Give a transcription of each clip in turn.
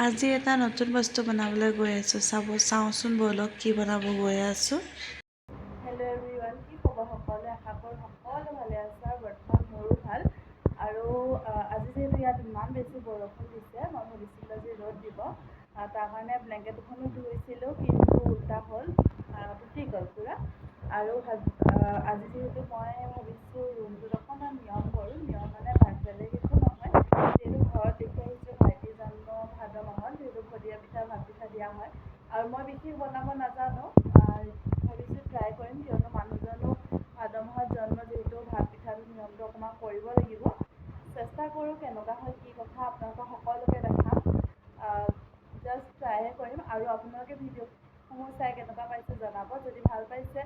আজি এটা নতুন বস্তু বনাবলৈ গৈ আছোঁ। চাওঁচোন ব'লক কি বনাব গৈ আছোঁ। হেল্ল' এভৰিৱান, কি খবৰ সকলোৱে? আশা কৰোঁ সকলো ভালে আছে আৰু বৰ্তমান মোৰো ভাল। আৰু আজি যিহেতু ইয়াত ইমান বেছি বৰষুণ দিছে, মই ভাবিছিলোঁ আজি ৰ'দ দিব, তাৰ কাৰণে ব্লেংকেট দুখনো ধুইছিলোঁ, কিন্তু উল্টা হ'ল, টুটি গ'ল পূৰা। আৰু আজি যিহেতু মই ভাবিছোঁ ৰুমটোত অকণমান নিয়ম কৰোঁ। নিয়ম মানে বেলেগ একো নহয়, যিহেতু ঘৰত দেখি আহিছোঁ ভাইটিৰ জন্ম ভাদ মাহত, যিহেতু ভদিয়া পিঠা ভাত পিঠা দিয়া হয়। আৰু মই বিশেষ বনাব নাজানো, ভাবিছোঁ ট্ৰাই কৰিম, কিয়নো মানুহজনো ভাদ মাহত জন্ম, যিহেতু ভাত পিঠাৰ নিয়মটো অকণমান কৰিব লাগিব। চেষ্টা কৰোঁ কেনেকুৱা হয় কি কথা আপোনালোকক সকলোকে দেখাম। জাষ্ট ট্ৰাইহে কৰিম। আৰু আপোনালোকে ভিডিঅ'সমূহ চাই কেনেকুৱা পাইছে জনাব। যদি ভাল পাইছে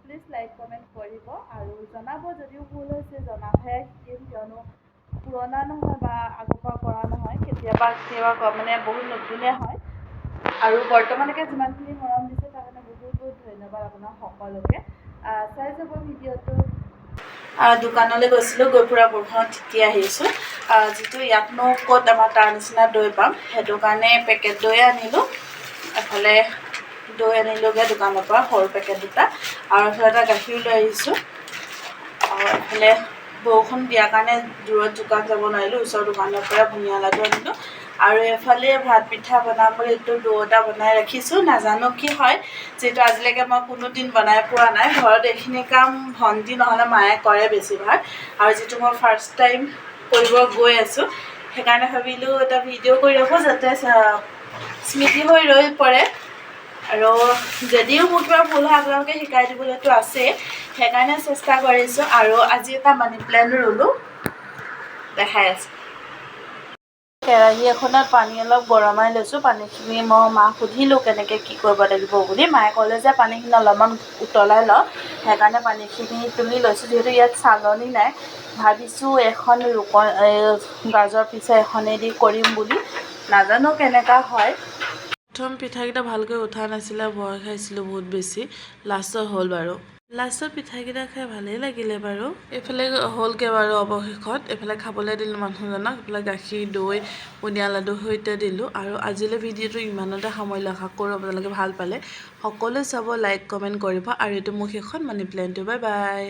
প্লিজ লাইক কমেণ্ট কৰিব, আৰু জনাব যদিও ভুল হৈছে, জনাবহে শিকিম, কিয়নো পুৰণা নহয় বা আগৰ পৰা কৰা নহয়, কেতিয়াবা মানে বহুত নতুনে হয়। আৰু বৰ্তমানলৈকে যিমানখিনি মৰম দিছে তাৰ কাৰণে বহুত বহুত ধন্যবাদ আপোনাক সকলোকে। চাই যাব ভিডিঅ'টো। দোকানলৈ গৈছিলোঁ, গৈ পূৰা বৰষুণত তিতি আহিছোঁ। যিটো ইয়াতনো ক'ত আমাৰ তাৰ নিচিনা দৈ পাম, সেইটো কাৰণে পেকেট দৈ আনিলোঁ। এফালে দৈ আনিলোঁগৈ দোকানৰ পৰা, সৰু পেকেট দুটা, আৰু এফালে এটা গাখীৰ লৈ আহিছোঁ। আৰু এফালে বৰষুণ দিয়াৰ কাৰণে দূৰত দোকান যাব নোৱাৰিলোঁ, ওচৰৰ দোকানৰ পৰা বুনিয়া লাডু আনিলোঁ। আৰু এফালে ভাত পিঠা বনাম বুলি এইটো ডো এটা বনাই ৰাখিছোঁ। নাজানো কি হয়, যিহেতু আজিলৈকে মই কোনোদিন বনাই পোৱা নাই। ঘৰত এইখিনি কাম ভণ্টি নহ'লে মায়ে কৰে বেছিভাগ, আৰু যিটো মই ফাৰ্ষ্ট টাইম কৰিব গৈ আছোঁ, সেইকাৰণে ভাবিলোঁ এটা ভিডিঅ' কৰি ৰাখোঁ, যাতে স্মৃতি হৈ ৰৈ পৰে। আৰু যদিও মোৰ কিবা ভুল হয় আপোনালোকে শিকাই দিবলৈতো আছেই, সেইকাৰণে চেষ্টা কৰিছোঁ। আৰু আজি এটা মানি প্লেণ্ট ৰুলোঁ, দেখাই আছোঁ। কেৰাহী এখনত পানী অলপ গৰমাই লৈছোঁ। পানীখিনি মই মাক সুধিলোঁ কেনেকৈ কি কৰিব লাগিব বুলি। মায়ে ক'লে যে পানীখিনি অলপমান উতলাই ল, সেইকাৰণে পানীখিনি তুলি লৈছোঁ। যিহেতু ইয়াত চালনী নাই, ভাবিছোঁ এখন গাজৰ পিঠা এখনেদি কৰিম বুলি। নাজানো কেনেকুৱা হয়। প্ৰথম পিঠাকেইটা ভালকৈ উঠা নাছিলে, ভয় খাইছিলোঁ বহুত বেছি। লাষ্টত হ'ল বাৰু। লাষ্টত পিঠাকেইটা খাই ভালেই লাগিলে বাৰু। এইফালে হ'লগৈ বাৰু অৱশেষত। এইফালে খাবলৈ দিলোঁ মানুহজনক, এইফালে গাখীৰ দৈ বুনিয়া লাডুৰ সৈতে দিলোঁ। আৰু আজিলৈ ভিডিঅ'টো ইমানতে সামৰিলোঁ। আশা কৰোঁ আপোনালোকে ভাল পালে। সকলোৱে চাব, লাইক কমেণ্ট কৰিব, আৰু এইটো মোৰ শেষত মানি প্লেণ্টটো। Bye bye.